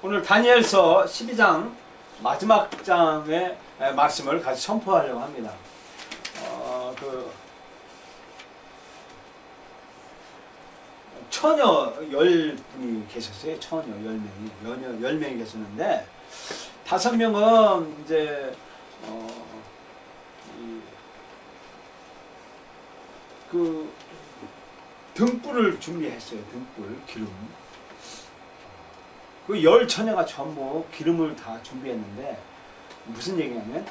오늘 다니엘서 12장 마지막 장의 말씀을 같이 선포하려고 합니다. 처녀 10분이 계셨어요. 처녀 10명이. 10명이 계셨는데, 5명은 이제, 등불을 준비했어요. 등불, 기름. 그 10처녀가 전부 기름을 다 준비했는데, 무슨 얘기냐면,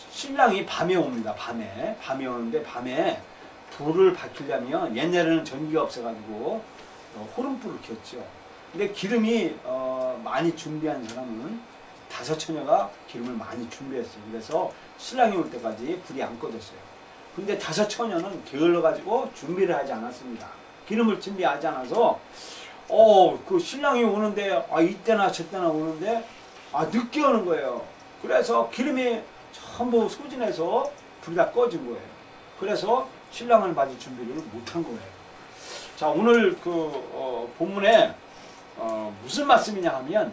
신랑이 밤에 옵니다. 밤에 오는데, 밤에 불을 밝히려면 옛날에는 전기가 없어가지고 호름불을 켰죠. 근데 기름이 많이 준비한 사람은 5처녀가 기름을 많이 준비했어요. 그래서 신랑이 올 때까지 불이 안 꺼졌어요. 근데 5처녀는 게을러가지고 준비를 하지 않았습니다. 기름을 준비하지 않아서 그 신랑이 오는데 이때나 저때나 오는데 늦게 오는 거예요. 그래서 기름이 전부 소진해서 불이 다 꺼진 거예요. 그래서 신랑을 맞을 준비를 못한 거예요. 자, 오늘 본문에 무슨 말씀이냐 하면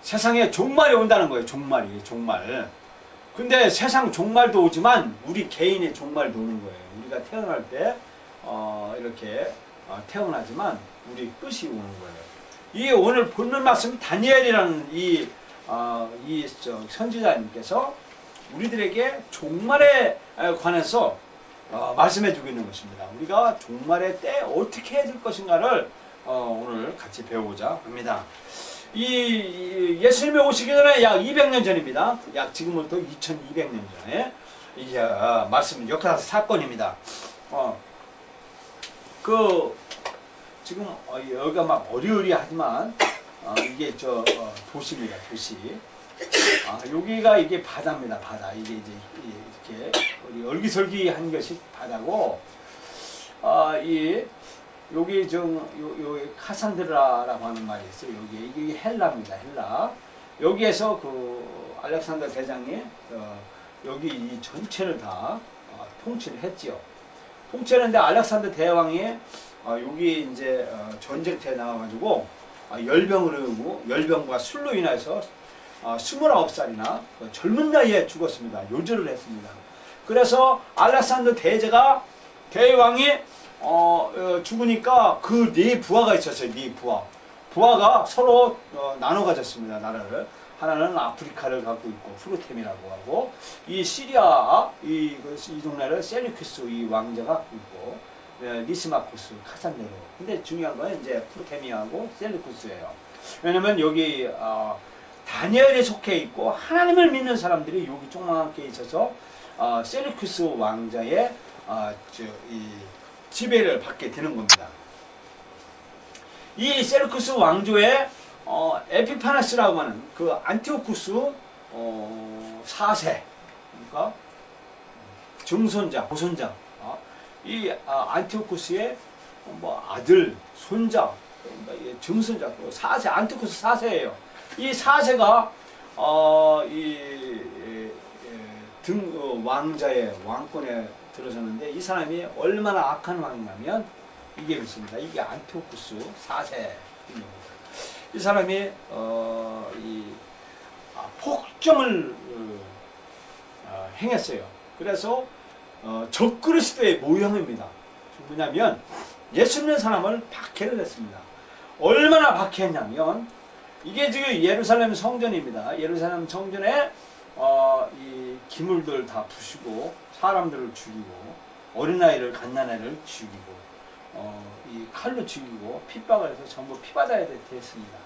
세상에 종말이 온다는 거예요. 종말. 근데 세상 종말도 오지만 우리 개인의 종말도 오는 거예요. 우리가 태어날 때 이렇게 태어나지만 우리 끝이 오는 거예요. 이 오늘 본문 말씀 다니엘이라는 이 선지자님께서 우리들에게 종말에 관해서 말씀해 주고 있는 것입니다. 우리가 종말의 때 어떻게 해야 될 것인가를 오늘 같이 배우고자 합니다. 예수님이 오시기 전에 약 200년 전입니다. 약 지금부터 2200년 전에 말씀 역사 사건입니다. 지금 여기가 막 어리어리하지만 이게 도시입니다. 도시. 여기가 이게 바다입니다. 바다. 이게 이제 이렇게 얼기설기한 것이 바다고, 여기 여기 카산드라라고 하는 말이 있어요. 이게 헬라입니다. 헬라. 여기에서 알렉산더 대장이 여기 이 전체를 다 통치를 했지요. 통치했는데 알렉산더 대왕이 여기 이제 전쟁터에 나와가지고 열병과 술로 인해서 29살이나 젊은 나이에 죽었습니다. 요절을 했습니다. 그래서 알렉산더 대왕이 죽으니까 그 4부하가 있었어요. 4부하. 부하가 서로 나눠 가졌습니다. 나라를. 하나는 아프리카를 갖고 있고 프루템이라고 하고, 이 시리아 이 동네를 셀리쿠스 이 왕자가 갖고 있고, 리스마쿠스 카산네로. 근데 중요한 건 이제 프루테미하고 셀리쿠스예요. 왜냐면 여기 다니엘에 속해 있고 하나님을 믿는 사람들이 여기 조그맣게 있어서 셀리쿠스 왕자의 이 지배를 받게 되는 겁니다. 이 셀리쿠스 왕조의 에피파네스라고 하는 안티오쿠스 4세, 그러니까 증손자, 고손자, 이 안티오쿠스의 아들, 손자, 그러니까 증손자, 4세, 안티오쿠스 4세예요. 이 4세가 왕자의 왕권에 들어섰는데, 이 사람이 얼마나 악한 왕이냐면 이게 그렇습니다. 이게 안티오쿠스 4세입니다. 이 사람이 폭정을 행했어요. 그래서 적그리스도의 모형입니다. 뭐냐면 예수 믿는 사람을 박해를 했습니다. 얼마나 박해했냐면, 이게 지금 예루살렘 성전입니다. 예루살렘 성전에 이 기물들 다 부수고, 사람들을 죽이고, 어린아이를 갓난아이를 죽이고, 이 칼로 죽이고, 핍박을 해서 전부 피받아야 됐습니다.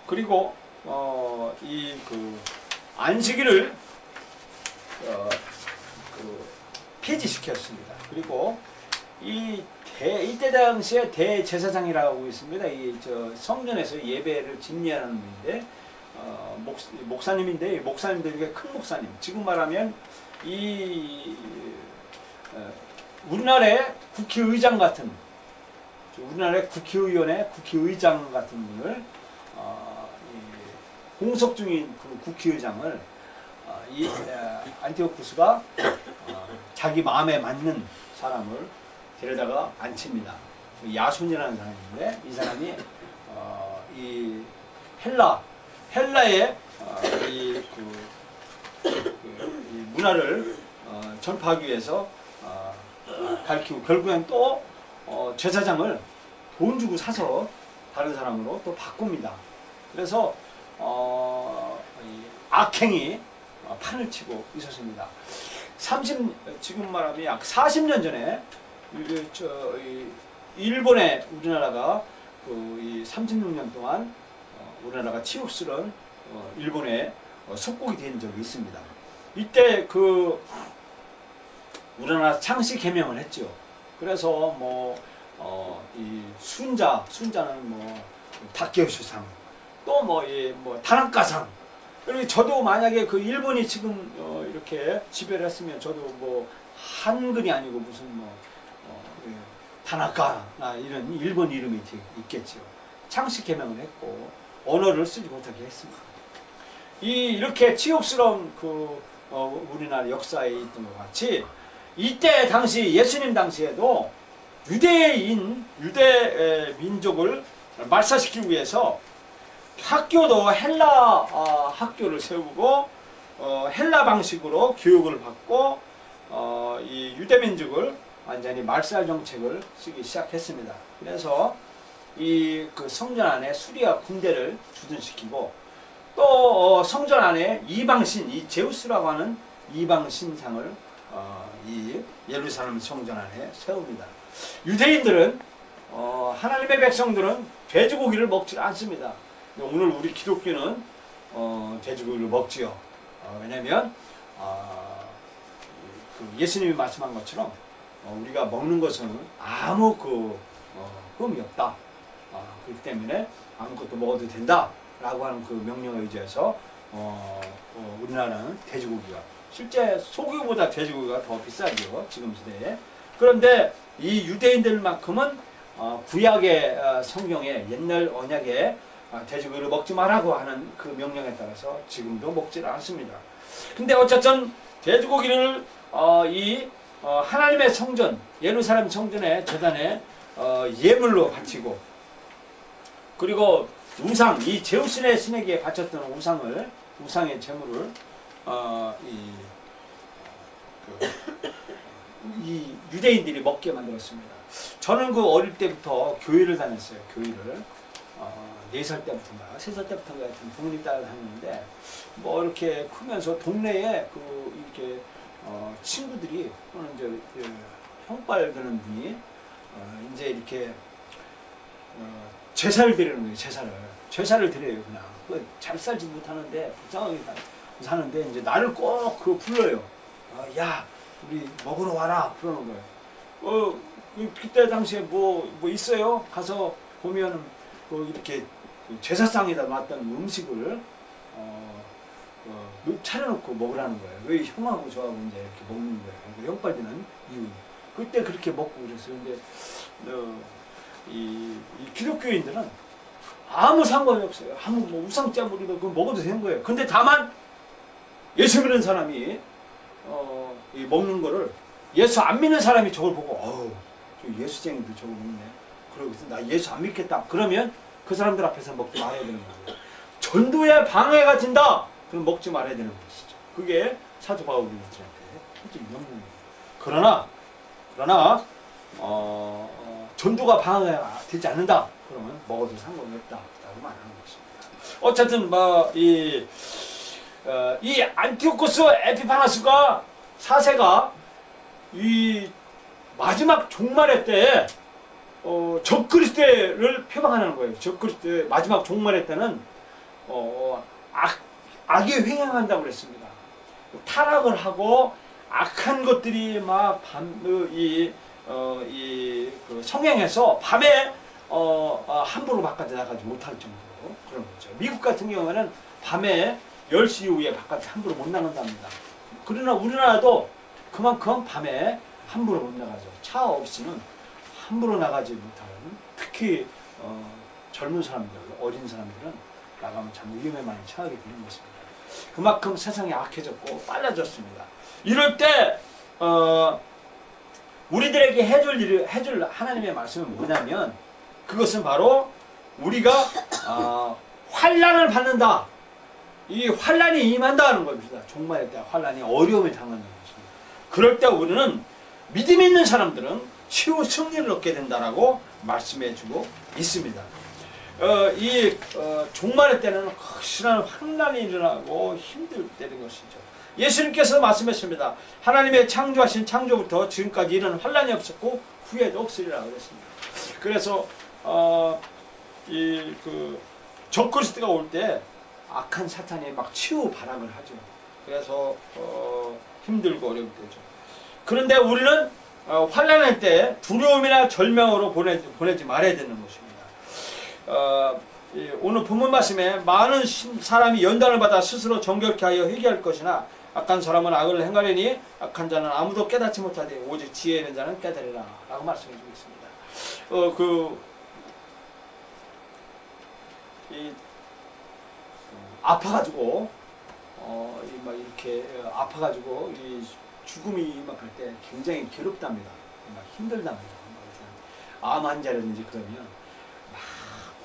그리고 안식일을 폐지시켰습니다. 그리고 이때 당시에 대제사장이라고 있습니다. 성전에서 예배를 집례하는 분인데, 목사님인데, 목사님들에게 큰 목사님. 지금 말하면 우리나라의 국회의장 같은, 우리나라의 국회의원의 국회의장 같은 분을, 공석 중인 국회의장을 안티오쿠스가 자기 마음에 맞는 사람을 데려다가 앉힙니다. 야손이라는 사람인데 이 사람이 이 헬라의 이 문화를 전파하기 위해서 가르치고 결국엔 또 제사장을 돈 주고 사서 다른 사람으로 또 바꿉니다. 그래서 이 악행이 판을 치고 있었습니다. 지금 말하면 약 40년 전에 일본에 우리나라가 이 36년 동안 우리나라가 치욕스러운 일본에 속국이 된 적이 있습니다. 이때 우리나라 창씨 개명을 했죠. 그래서 이 순자는 다케요시상, 또 다나카상. 그리고 저도 만약에 그 일본이 지금 이렇게 지배를 했으면 저도 한글이 아니고 무슨 다나카나 이런 일본 이름이 있겠죠. 창씨 개명을 했고 언어를 쓰지 못하게 했습니다. 이렇게 치욕스러운 우리나라 역사에 있던 것 같이 이때 당시 예수님 당시에도 유대 민족을 말살시키기 위해서 학교도 헬라 학교를 세우고 헬라 방식으로 교육을 받고 이 유대 민족을 완전히 말살 정책을 쓰기 시작했습니다. 그래서 그 성전 안에 수리아 군대를 주둔시키고 또 성전 안에 이방신, 이 제우스라고 하는 이방신상을 이 예루살렘 성전 안에 세웁니다. 유대인들은 하나님의 백성들은 돼지고기를 먹지 않습니다. 오늘 우리 기독교는 돼지고기를 먹지요. 왜냐하면 예수님이 말씀한 것처럼 우리가 먹는 것은 아무 흠이 없다. 그렇기 때문에 아무것도 먹어도 된다 라고 하는 그 명령에 의지해서 우리나라는 돼지고기가 실제 소고기보다 돼지고기가 더 비싸죠. 지금 시대에. 그런데 이 유대인들만큼은 구약의 성경에 옛날 언약에 돼지고기를 먹지 말라고 하는 그 명령에 따라서 지금도 먹지를 않습니다. 근데 어쨌든 돼지고기를 하나님의 성전, 예루살렘 성전의 제단에 예물로 바치고, 그리고 우상, 이 제우스의 신에게 바쳤던 우상의 제물을 이 유대인들이 먹게 만들었습니다. 저는 어릴 때부터 교회를 다녔어요. 교회를 4살 때부터인가 3살 때부터인가 하여튼 부모님 따라 다녔는데 이렇게 크면서 동네에 이렇게 친구들이 또는 이제 형빨 되는 분이 이제 이렇게 제사를 드리는 거예요. 제사를 드려요. 그냥 잘 살지 못하는데 불쌍하게 사는데 이제 나를 꼭 불러요. 야, 우리 먹으러 와라 그러는 거예요. 그때 당시에 뭐 있어요? 가서 보면 이렇게 제사상에다 놨던 음식을 차려놓고 먹으라는 거예요. 왜 형하고 저하고 이제 이렇게 먹는 거예요. 형빨되는 이유. 그때 그렇게 먹고 그랬어요. 근데 이 기독교인들은 아무 상관이 없어요. 아무 우상짜물이도 그거 먹어도 되는 거예요. 근데 다만 예수 믿는 사람이 이 먹는 거를 예수 안 믿는 사람이 저걸 보고 저 예수쟁이도 저걸 먹네. 그러고 나 예수 안 믿겠다. 그러면 그 사람들 앞에서 먹지 말아야 되는 거예요. 전도에 방해가 된다. 그럼 먹지 말아야 되는 것이죠. 그게 사도 바울들한테 해준 명령이에요. 그러나 전도가 방해가 되지 않는다. 그러면 먹어도 상관이 없다라고 말하는 것입니다. 어쨌든 이 안티오코스 에피파나스가 4세가 이 마지막 종말의 때에 적그리스도를 표방하는 거예요. 적그리스도의 마지막 종말의 때는 악이 횡행한다고 그랬습니다. 타락을 하고 악한 것들이 막 성행해서 밤에 함부로 바깥에 나가지 못할 정도로 그런 거죠. 미국 같은 경우에는 밤에 10시 이후에 바깥에 함부로 못 나간답니다. 그러나 우리나라도 그만큼 밤에 함부로 못 나가죠. 차 없이는 함부로 나가지 못하는, 특히 젊은 사람들, 어린 사람들은 나가면 참 위험에 많이 처하게 되는 것입니다. 그만큼 세상이 악해졌고 빨라졌습니다. 이럴 때 우리들에게 해줄 하나님의 말씀은 뭐냐면 그것은 바로 우리가 환난을 받는다. 이 환난이 임한다는 겁니다. 종말의 때 환난이 어려움을 당하는 것입니다. 그럴 때 우리는 믿음 있는 사람들은 치유 승리를 얻게 된다라고 말씀해주고 있습니다. 종말의 때는 확실한 환난이 일어나고 힘들 때는 것이죠. 예수님께서 말씀하십니다. 하나님의 창조하신 창조부터 지금까지 이런 환난이 없었고 후에도 없으리라 그랬습니다. 그래서 적그리스도가 올 때 악한 사탄이 막 치유 발악을 하죠. 그래서 힘들고 어려울 때죠. 그런데 우리는 환난할 때 두려움이나 절망으로 보내지 말아야 되는 것입니다. 오늘 본문 말씀에 많은 사람이 연단을 받아 스스로 정결케 하여 회개할 것이나 악한 사람은 악을 행하려니 악한 자는 아무도 깨닫지 못하되 오직 지혜 있는 자는 깨달으라 라고 말씀해 주겠습니다. 아파가지고 막 이렇게 아파가지고 이 죽음이 임박할 때 굉장히 괴롭답니다. 막 힘들답니다. 암 환자라든지 그러면 막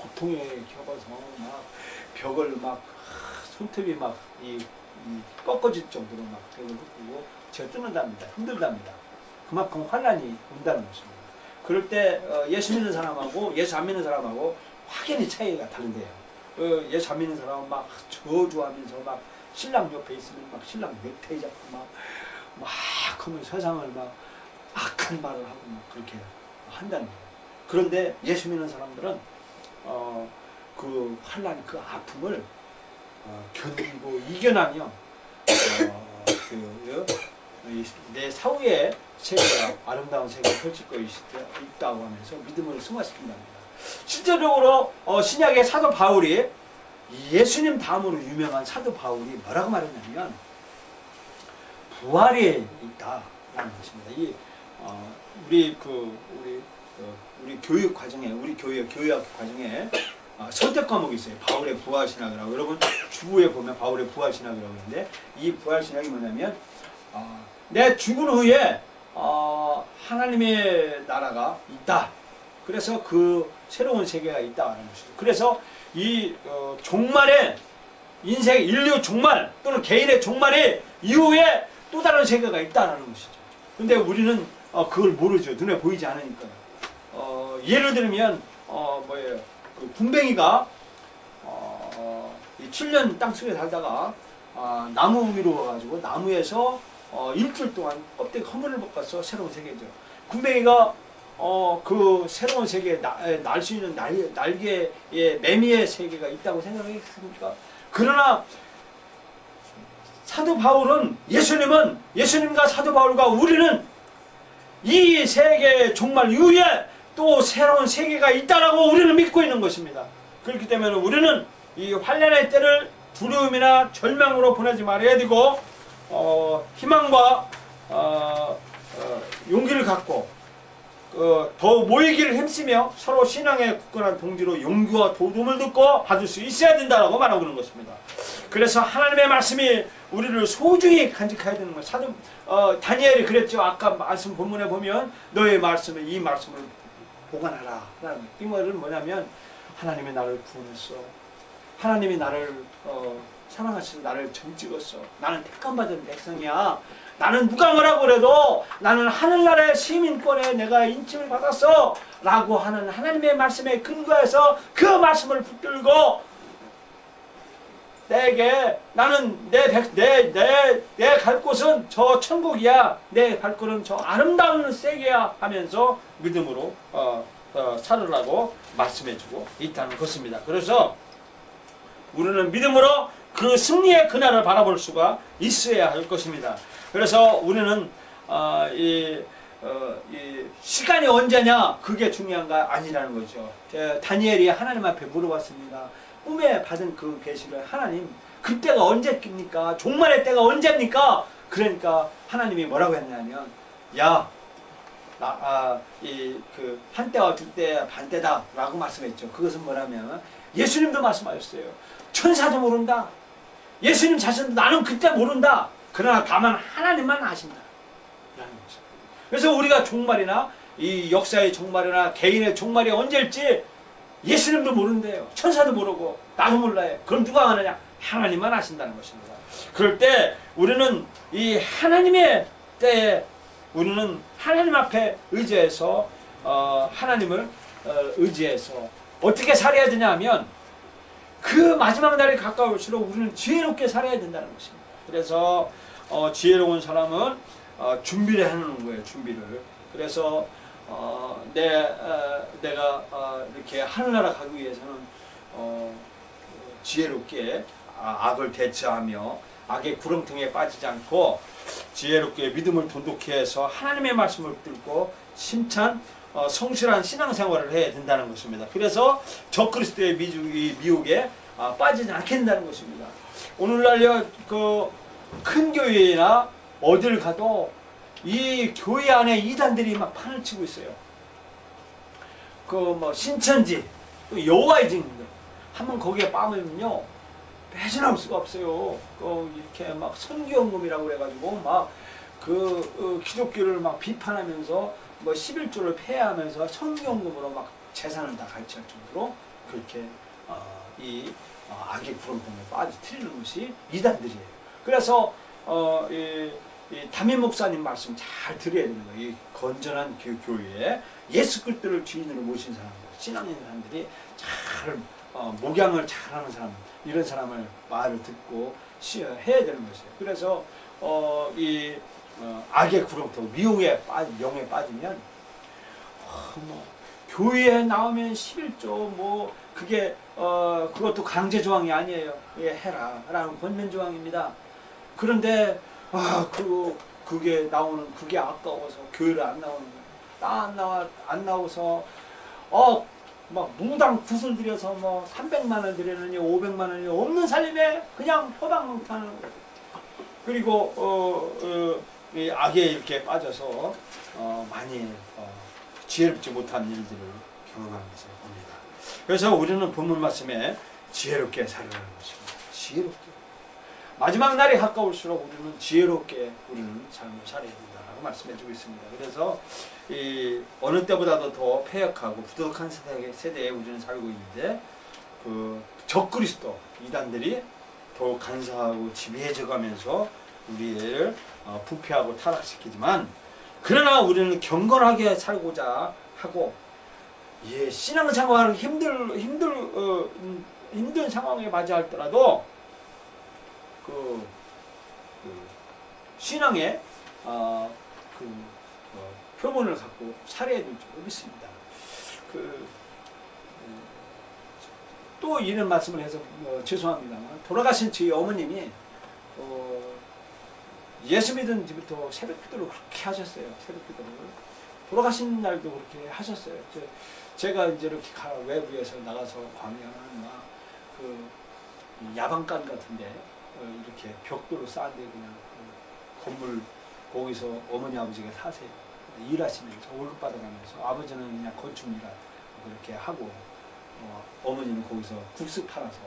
고통에 겪어서 막 벽을 막 손톱이 막 꺾어질 정도로 막 벽을 흩고 젖뜯는답니다. 힘들답니다. 그만큼 환난이 온다는 것입니다. 그럴 때 예수 믿는 사람하고 예수 안 믿는 사람하고 확연히 차이가 다른데요. 예수 안 믿는 사람은 막 저주하면서 막 신랑 옆에 있으면 막 신랑 넥타이 잡고 막 하면 세상을 막 악한 말을 하고 막 그렇게 한다는 거예요. 그런데 예수 믿는 사람들은 그 환난 그 아픔을 견디고 이겨나며 내 사후의 세계가 아름다운 세계가 펼칠 거 있다고 하면서 믿음을 승화시킨답니다. 실제적으로 신약의 사도 바울이 예수님 다음으로 유명한 사도 바울이 뭐라고 말했냐면 부활이 있다라는 것입니다. 우리 교육 과정에 우리 교육 과정에 선택 과목이 있어요. 바울의 부활 신학이라고. 여러분 주부에 보면 바울의 부활 신학이라고 하는데 이 부활 신학이 뭐냐면 내 죽은 후에 하나님의 나라가 있다. 그래서 그 새로운 세계가 있다는 것이죠. 그래서 이 종말의 인생 인류 종말 또는 개인의 종말의 이후에 또 다른 세계가 있다는 것이죠. 근데 우리는 그걸 모르죠. 눈에 보이지 않으니까요. 예를 들면 그 군뱅이가 7년 땅속에 살다가 나무 위로 와가지고 나무에서 일주일 동안 껍데기 허물을 벗겨서 새로운 세계죠. 군뱅이가 그 새로운 세계에 날 수 있는 날개의 매미의 세계가 있다고 생각했습니까? 그러나 사도 바울은 예수님과 사도 바울과 우리는 이 세계 종말 이후에 또 새로운 세계가 있다라고 우리는 믿고 있는 것입니다. 그렇기 때문에 우리는 이 환난의 때를 두려움이나 절망으로 보내지 말아야 되고 희망과 용기를 갖고 더 모이기를 힘쓰며 서로 신앙의 굳건한 동지로 용기와 도움을 듣고 받을 수 있어야 된다고 말하고 있는 것입니다. 그래서 하나님의 말씀이 우리를 소중히 간직해야 되는 거예요. 다니엘이 그랬죠. 아까 말씀 본문에 보면 너의 말씀을 이 말씀을 보관하라. 이 말은 뭐냐면 하나님이 나를 구원했어. 하나님이 나를 사랑하셔서 나를 점찍었어. 나는 택함받은 백성이야. 나는 누가 뭐라고 그래도 나는 하늘나라의 시민권에 내가 인침을 받았어 라고 하는 하나님의 말씀에 근거해서 그 말씀을 붙들고 내게 나는 내 갈 곳은 저 천국이야. 내 갈 곳은 저 아름다운 세계야 하면서 믿음으로 살으라고 말씀해주고 있다는 것입니다. 그래서 우리는 믿음으로 그 승리의 그날을 바라볼 수가 있어야 할 것입니다. 그래서 우리는 이 시간이 언제냐 그게 중요한가 아니라는 거죠. 다니엘이 하나님 앞에 물어봤습니다. 꿈에 받은 그 계시를 하나님 그때가 언제입니까? 종말의 때가 언제입니까? 그러니까 하나님이 뭐라고 했냐면 야 한때와 둘때 반때다 라고 말씀했죠. 그것은 뭐냐면 예수님도 말씀하셨어요. 천사도 모른다. 예수님 자신도 나는 그때 모른다. 그러나 다만 하나님만 아신다. 라는 것입니다. 그래서 우리가 종말이나 이 역사의 종말이나 개인의 종말이 언제일지 예수님도 모른대요. 천사도 모르고 나도 몰라요. 그럼 누가 아느냐? 하나님만 아신다는 것입니다. 그럴 때 우리는 이 하나님의 때에 우리는 하나님 앞에 의지해서 하나님을 의지해서 어떻게 살아야 되냐 하면 그 마지막 날이 가까울수록 우리는 지혜롭게 살아야 된다는 것입니다. 그래서 지혜로운 사람은 준비를 하는 거예요. 준비를. 그래서 내가 이렇게 하늘나라 가기 위해서는 지혜롭게 악을 대처하며 악의 구렁텅이에 빠지지 않고 지혜롭게 믿음을 돈독히 해서 하나님의 말씀을 듣고 심찬 성실한 신앙생활을 해야 된다는 것입니다. 그래서 적그리스도의 미혹에 빠지지 않게 된다는 것입니다. 오늘날 큰 교회나 어딜 가도 이 교회 안에 이단들이 막 판을 치고 있어요. 신천지, 여호와의 증인들 한번 거기에 빠면요 빼져나올 수가 없어요. 이렇게 막 선교연금이라고 그래가지고 막 기독교를 막 비판하면서 11조를 폐하면서 선교연금으로 막 재산을 다 갈취할 정도로 그렇게 이 악의 구렁텅이에 빠져들이는 것이 이단들이에요. 그래서 이 담임 목사님 말씀 잘 들어야 되는 거예요. 이 건전한 교회에 예수 그리스도를 주인으로 모신 사람들, 신앙 있는 사람들이 잘 목양을 잘하는 사람, 이런 사람을 말을 듣고 해야 되는 것이에요. 그래서 악의 구렁텅이, 미혹에 영에 빠지면 교회에 나오면 11조 그게 그것도 강제 조항이 아니에요. 예, 해라 라는 권면 조항입니다. 그런데 그게 나오는 그게 아까워서 교회를 안 나오는 거예요. 안 나와서 막 무당 굿을 들여서 300만 원 들여느니 500만 원이 없는 살림에 그냥 허방망탕하는 거예요. 그리고 이 악에 이렇게 빠져서 많이 지혜롭지 못한 일들을 경험하는 것을 봅니다. 그래서 우리는 본문 말씀에 지혜롭게 살아가는 것입니다. 지혜롭게. 마지막 날이 가까울수록 우리는 지혜롭게 우리는 삶을 살아야 된다라고 말씀해주고 있습니다. 그래서 어느 때보다도 더 패역하고 부족한 세대에 우리는 살고 있는데 적그리스도 이단들이 더욱 간사하고 지배해져가면서 우리를 부패하고 타락시키지만 그러나 우리는 경건하게 살고자 하고 신앙생활을 힘든 상황에 맞이할더라도 신앙의 표본을 갖고 살아야 될 줄 믿습니다. 또 이런 말씀을 해서 죄송합니다만 돌아가신 저희 어머님이 예수 믿은 뒤부터 새벽 기도를 그렇게 하셨어요. 새벽 기도를 돌아가신 날도 그렇게 하셨어요. 제가 이제 이렇게 외부에서 나가서 광야나 야방간 같은데 이렇게 벽돌로 쌓은데 그냥 건물 거기서 어머니 아버지가 사세요. 일하시면서 월급 받아가면서 아버지는 그냥 건축 일 그렇게 하고 어머니는 거기서 국수 팔아서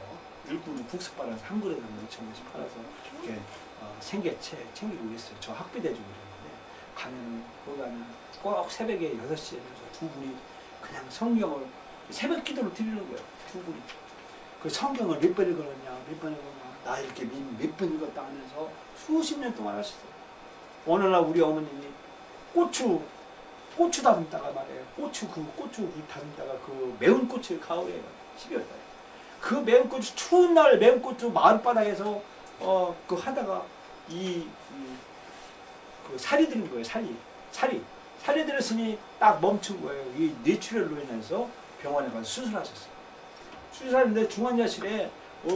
일꾼은 국수 팔아서 한 그릇 한 2,000원씩 팔아서 이렇게 생계체 챙기고 있어요. 저 학비 대주고 그러는데 가면 거기 가면 꼭 새벽에 6시에 두 분이 그냥 성경을 새벽 기도를 드리는 거예요. 두 분이. 그 성경을 몇 번 읽었냐, 몇 번 읽었냐, 나 이렇게 몇 번 읽었다 하면서 수십 년 동안 하셨어요. 어느 날 우리 어머님이 고추 다듬다가 말이에요. 고추 다듬다가 매운 고추 가을에 12월달에 그 매운 고추 추운 날 매운 고추 마을바닥에서 하다가 살이 들은 거예요. 살이 들었으니 딱 멈춘 거예요. 이 뇌출혈로 인해서 병원에 가서 수술하셨어요. 수술하는데 중환자실에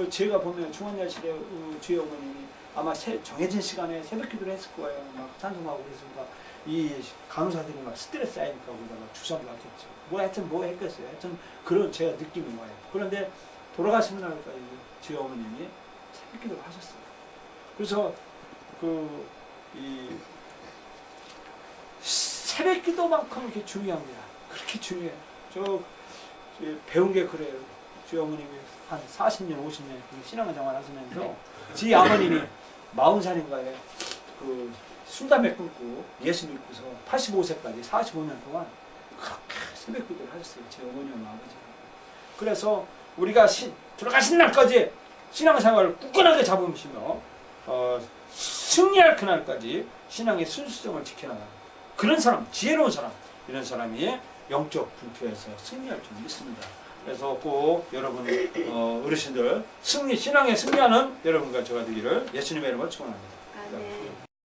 제가 보면 중환자실에 저희 어머님이 아마 정해진 시간에 새벽 기도를 했을 거예요. 막 찬송하고 그랬으니까 이 간호사들이 막 스트레스 쌓이니까 거기다가 주사를 놨겠죠. 하여튼 했겠어요. 하여튼 그런 제가 느끼는 거예요. 그런데 돌아가시는 날까지 저희 어머님이 새벽 기도를 하셨어요. 그래서 새벽 기도만큼 이렇게 중요합니다. 그렇게 중요해요. 저 배운 게 그래요. 저희 어머님이 한 40년, 50년 신앙생활 하시면서 저희 아버님이 40살인가에 술 담배 끊고 예수 믿고서 85세까지 45년 동안 그렇게 새벽 기도를 하셨어요. 제 어머니와 아버지가. 그래서 우리가 들어가신 날까지 신앙생활을 굳건하게 잡으시며 승리할 그날까지 신앙의 순수성을 지켜나가는 그런 사람, 지혜로운 사람, 이런 사람이 영적 불표에서 승리할 줄 믿습니다. 그래서 꼭 여러분 어르신들 신앙에 승리하는 여러분과 저가 되기를 예수님의 이름으로 축원합니다. 아멘.